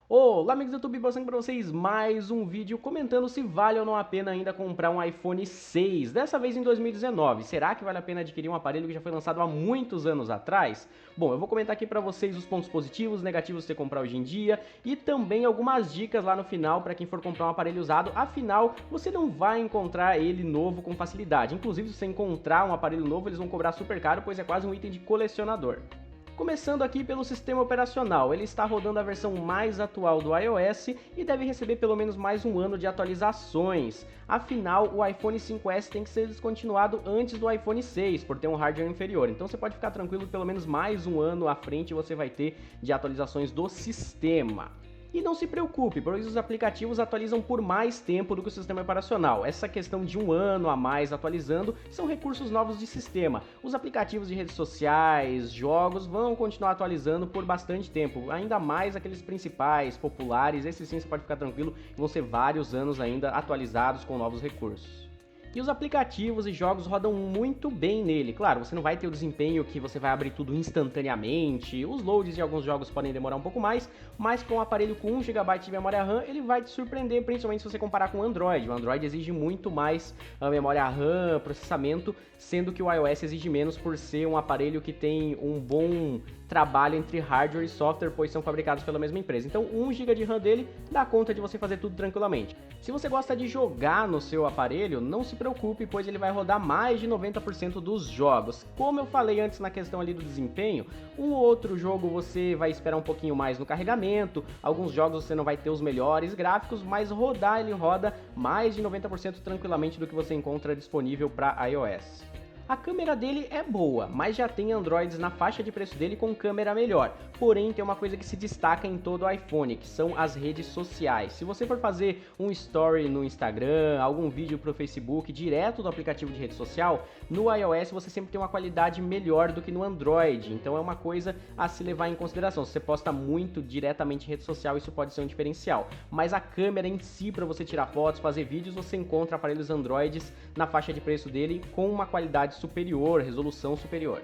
Olá amigos do YouTube, passando para vocês mais um vídeo comentando se vale ou não a pena ainda comprar um iPhone 6, dessa vez em 2019. Será que vale a pena adquirir um aparelho que já foi lançado há muitos anos atrás? Bom, eu vou comentar aqui para vocês os pontos positivos, negativos de você comprar hoje em dia e também algumas dicas lá no final para quem for comprar um aparelho usado, afinal você não vai encontrar ele novo com facilidade. Inclusive se você encontrar um aparelho novo eles vão cobrar super caro, pois é quase um item de colecionador. Começando aqui pelo sistema operacional, ele está rodando a versão mais atual do iOS e deve receber pelo menos mais um ano de atualizações. Afinal, o iPhone 5S tem que ser descontinuado antes do iPhone 6, por ter um hardware inferior. Então você pode ficar tranquilo que pelo menos mais um ano à frente você vai ter de atualizações do sistema. E não se preocupe, pois os aplicativos atualizam por mais tempo do que o sistema operacional. Essa questão de um ano a mais atualizando são recursos novos de sistema. Os aplicativos de redes sociais, jogos vão continuar atualizando por bastante tempo, ainda mais aqueles principais, populares, esses sim você pode ficar tranquilo, vão ser vários anos ainda atualizados com novos recursos. E os aplicativos e jogos rodam muito bem nele. Claro, você não vai ter o desempenho que você vai abrir tudo instantaneamente, os loads de alguns jogos podem demorar um pouco mais, mas com um aparelho com 1 GB de memória RAM, ele vai te surpreender, principalmente se você comparar com o Android. O Android exige muito mais a memória RAM, processamento, sendo que o iOS exige menos por ser um aparelho que tem um bom trabalho entre hardware e software, pois são fabricados pela mesma empresa. Então 1 GB de RAM dele dá conta de você fazer tudo tranquilamente. Se você gosta de jogar no seu aparelho, não se preocupe, pois ele vai rodar mais de 90% dos jogos. Como eu falei antes na questão ali do desempenho, um ou outro jogo você vai esperar um pouquinho mais no carregamento, alguns jogos você não vai ter os melhores gráficos, mas rodar ele roda mais de 90% tranquilamente do que você encontra disponível para iOS. A câmera dele é boa, mas já tem Androids na faixa de preço dele com câmera melhor. Porém, tem uma coisa que se destaca em todo o iPhone, que são as redes sociais. Se você for fazer um story no Instagram, algum vídeo para o Facebook, direto do aplicativo de rede social, no iOS você sempre tem uma qualidade melhor do que no Android. Então é uma coisa a se levar em consideração. Se você posta muito diretamente em rede social, isso pode ser um diferencial. Mas a câmera em si, para você tirar fotos, fazer vídeos, você encontra aparelhos Androids na faixa de preço dele com uma qualidade superior, resolução superior.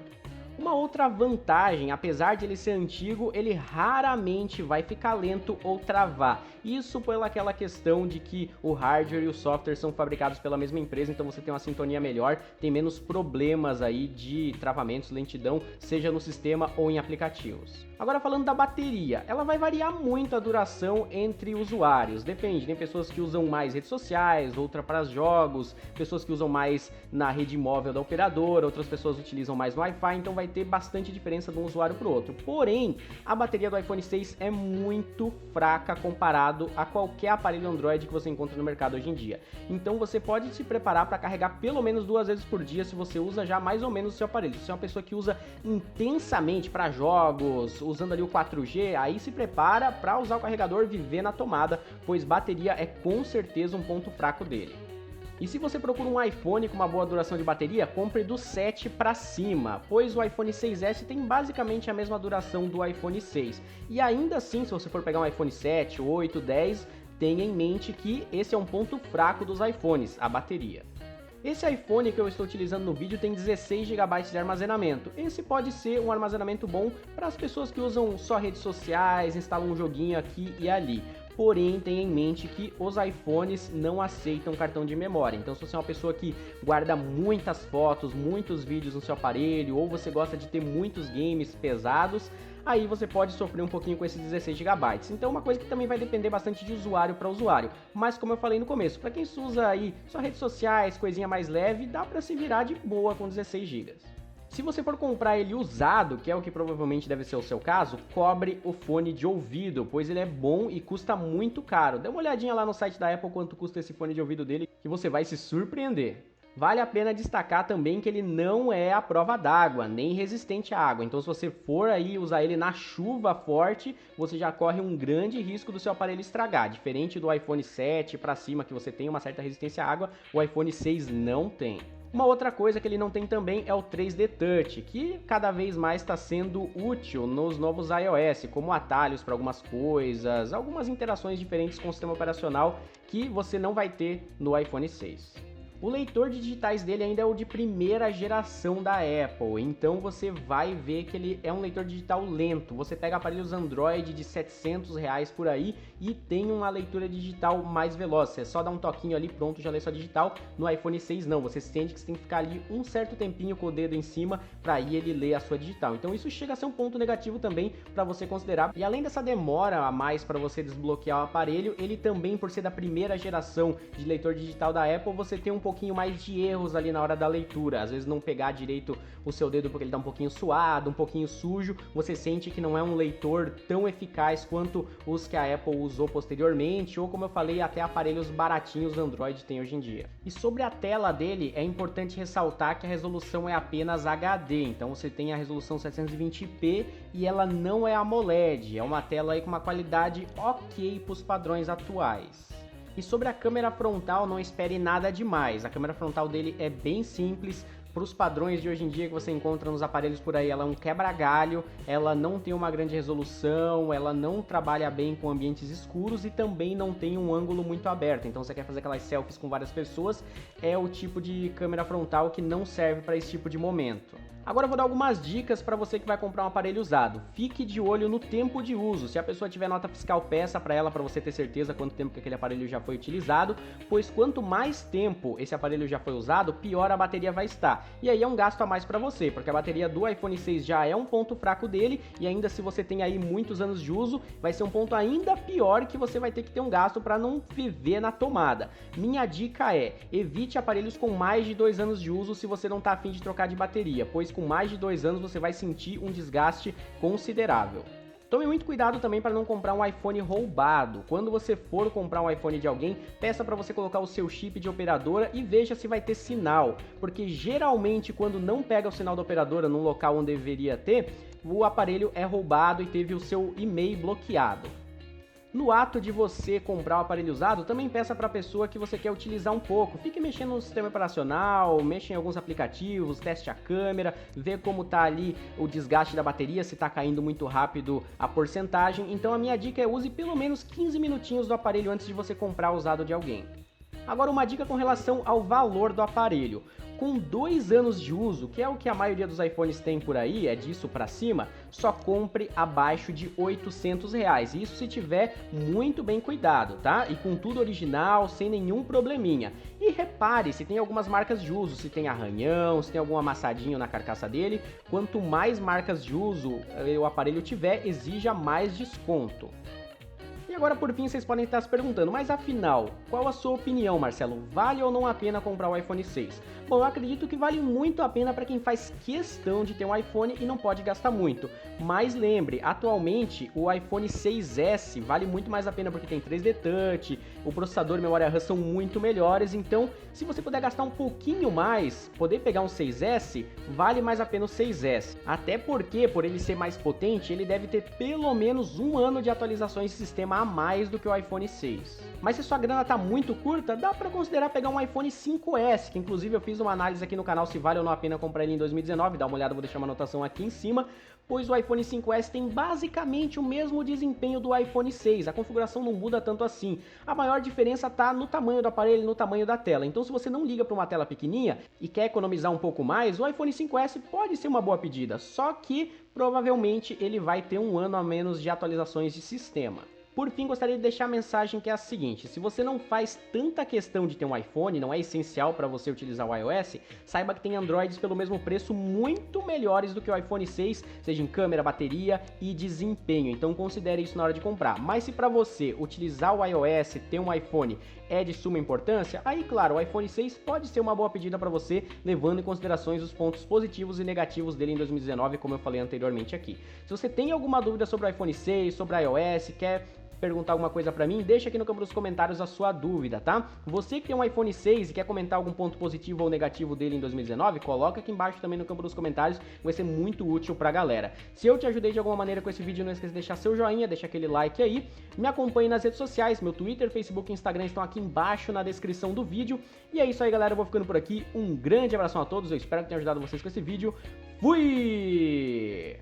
Uma outra vantagem, apesar de ele ser antigo, ele raramente vai ficar lento ou travar. Isso pelaquela questão de que o hardware e o software são fabricados pela mesma empresa, então você tem uma sintonia melhor, tem menos problemas aí de travamentos, lentidão, seja no sistema ou em aplicativos. Agora falando da bateria, ela vai variar muito a duração entre usuários, depende, tem pessoas que usam mais redes sociais, outra para jogos, pessoas que usam mais na rede móvel da operadora, outras pessoas utilizam mais no Wi-Fi, então vai ter bastante diferença de um usuário para o outro. Porém, a bateria do iPhone 6 é muito fraca comparado a qualquer aparelho Android que você encontra no mercado hoje em dia. Então você pode se preparar para carregar pelo menos 2 vezes por dia se você usa já mais ou menos o seu aparelho. Se você é uma pessoa que usa intensamente para jogos, usando ali o 4G, aí se prepara para usar o carregador, viver na tomada, pois bateria é com certeza um ponto fraco dele. E se você procura um iPhone com uma boa duração de bateria, compre do 7 para cima, pois o iPhone 6S tem basicamente a mesma duração do iPhone 6. E ainda assim, se você for pegar um iPhone 7, 8, 10, tenha em mente que esse é um ponto fraco dos iPhones, a bateria. Esse iPhone que eu estou utilizando no vídeo tem 16 GB de armazenamento. Esse pode ser um armazenamento bom para as pessoas que usam só redes sociais, instalam um joguinho aqui e ali. Porém, tenha em mente que os iPhones não aceitam cartão de memória. Então, se você é uma pessoa que guarda muitas fotos, muitos vídeos no seu aparelho, ou você gosta de ter muitos games pesados, aí você pode sofrer um pouquinho com esses 16 GB. Então, uma coisa que também vai depender bastante de usuário para usuário. Mas, como eu falei no começo, para quem usa aí só redes sociais, coisinha mais leve, dá para se virar de boa com 16 GB. Se você for comprar ele usado, que é o que provavelmente deve ser o seu caso, cobre o fone de ouvido, pois ele é bom e custa muito caro. Dê uma olhadinha lá no site da Apple quanto custa esse fone de ouvido dele, que você vai se surpreender. Vale a pena destacar também que ele não é à prova d'água, nem resistente à água. Então se você for aí usar ele na chuva forte, você já corre um grande risco do seu aparelho estragar. Diferente do iPhone 7 para cima, que você tem uma certa resistência à água, o iPhone 6 não tem. Uma outra coisa que ele não tem também é o 3D Touch, que cada vez mais está sendo útil nos novos iOS, como atalhos para algumas coisas, algumas interações diferentes com o sistema operacional que você não vai ter no iPhone 6. O leitor de digitais dele ainda é o de primeira geração da Apple, então você vai ver que ele é um leitor digital lento. Você pega aparelhos Android de R$700 por aí e tem uma leitura digital mais veloz. Você só dá um toquinho ali, pronto, já lê sua digital. No iPhone 6 não, você sente que você tem que ficar ali um certo tempinho com o dedo em cima para aí ele ler a sua digital. Então isso chega a ser um ponto negativo também para você considerar. E além dessa demora a mais para você desbloquear o aparelho, ele também, por ser da primeira geração de leitor digital da Apple, você tem um pouquinho mais de erros ali na hora da leitura. Às vezes não pegar direito o seu dedo porque ele tá um pouquinho suado, um pouquinho sujo, você sente que não é um leitor tão eficaz quanto os que a Apple usou posteriormente, ou como eu falei, até aparelhos baratinhos Android tem hoje em dia. E sobre a tela dele, é importante ressaltar que a resolução é apenas HD, então você tem a resolução 720p e ela não é AMOLED, é uma tela aí com uma qualidade ok para os padrões atuais. E sobre a câmera frontal, não espere nada demais. A câmera frontal dele é bem simples. Para os padrões de hoje em dia que você encontra nos aparelhos por aí, ela é um quebra-galho, ela não tem uma grande resolução, ela não trabalha bem com ambientes escuros e também não tem um ângulo muito aberto. Então você quer fazer aquelas selfies com várias pessoas, é o tipo de câmera frontal que não serve para esse tipo de momento. Agora eu vou dar algumas dicas para você que vai comprar um aparelho usado. Fique de olho no tempo de uso. Se a pessoa tiver nota fiscal, peça para ela para você ter certeza quanto tempo que aquele aparelho já foi utilizado, pois quanto mais tempo esse aparelho já foi usado, pior a bateria vai estar. E aí é um gasto a mais para você, porque a bateria do iPhone 6 já é um ponto fraco dele, e ainda se você tem aí muitos anos de uso, vai ser um ponto ainda pior que você vai ter que ter um gasto para não viver na tomada. Minha dica é, evite aparelhos com mais de 2 anos de uso se você não está afim de trocar de bateria, pois com mais de 2 anos você vai sentir um desgaste considerável. Tome muito cuidado também para não comprar um iPhone roubado. Quando você for comprar um iPhone de alguém, peça para você colocar o seu chip de operadora e veja se vai ter sinal, porque geralmente quando não pega o sinal da operadora no local onde deveria ter, o aparelho é roubado e teve o seu e-mail bloqueado. No ato de você comprar o aparelho usado, também peça para a pessoa que você quer utilizar um pouco. Fique mexendo no sistema operacional, mexa em alguns aplicativos, teste a câmera, vê como tá ali o desgaste da bateria, se está caindo muito rápido a porcentagem. Então a minha dica é use pelo menos 15 minutinhos do aparelho antes de você comprar usado de alguém. Agora uma dica com relação ao valor do aparelho. Com 2 anos de uso, que é o que a maioria dos iPhones tem por aí, é disso pra cima, só compre abaixo de R$800. Isso se tiver muito bem cuidado, tá? E com tudo original, sem nenhum probleminha. E repare se tem algumas marcas de uso, se tem arranhão, se tem algum amassadinho na carcaça dele. Quanto mais marcas de uso o aparelho tiver, exija mais desconto. E agora, por fim, vocês podem estar se perguntando, mas afinal, qual a sua opinião, Marcelo? Vale ou não a pena comprar o iPhone 6? Bom, eu acredito que vale muito a pena para quem faz questão de ter um iPhone e não pode gastar muito. Mas lembre, atualmente o iPhone 6S vale muito mais a pena porque tem 3D Touch, o processador e memória RAM são muito melhores, então se você puder gastar um pouquinho mais, poder pegar um 6S, vale mais a pena o 6S. Até porque, por ele ser mais potente, ele deve ter pelo menos 1 ano de atualizações de sistema a mais do que o iPhone 6. Mas se sua grana tá muito curta, dá para considerar pegar um iPhone 5S, que inclusive eu fiz uma análise aqui no canal se vale ou não a pena comprar ele em 2019, dá uma olhada, vou deixar uma anotação aqui em cima, pois o iPhone 5S tem basicamente o mesmo desempenho do iPhone 6, a configuração não muda tanto assim, a maior diferença tá no tamanho do aparelho e no tamanho da tela, então se você não liga para uma tela pequenininha e quer economizar um pouco mais, o iPhone 5S pode ser uma boa pedida, só que provavelmente ele vai ter 1 ano a menos de atualizações de sistema. Por fim, gostaria de deixar a mensagem que é a seguinte, se você não faz tanta questão de ter um iPhone, não é essencial para você utilizar o iOS, saiba que tem Androids pelo mesmo preço muito melhores do que o iPhone 6, seja em câmera, bateria e desempenho, então considere isso na hora de comprar. Mas se para você utilizar o iOS, ter um iPhone é de suma importância, aí claro, o iPhone 6 pode ser uma boa pedida para você, levando em considerações os pontos positivos e negativos dele em 2019, como eu falei anteriormente aqui. Se você tem alguma dúvida sobre o iPhone 6, sobre o iOS, quer perguntar alguma coisa pra mim, deixa aqui no campo dos comentários a sua dúvida, tá? Você que tem um iPhone 6 e quer comentar algum ponto positivo ou negativo dele em 2019, coloca aqui embaixo também no campo dos comentários, vai ser muito útil pra galera. Se eu te ajudei de alguma maneira com esse vídeo, não esqueça de deixar seu joinha, deixa aquele like aí, me acompanhe nas redes sociais, meu Twitter, Facebook e Instagram estão aqui embaixo na descrição do vídeo, e é isso aí galera, eu vou ficando por aqui, um grande abração a todos, eu espero que tenha ajudado vocês com esse vídeo, fui!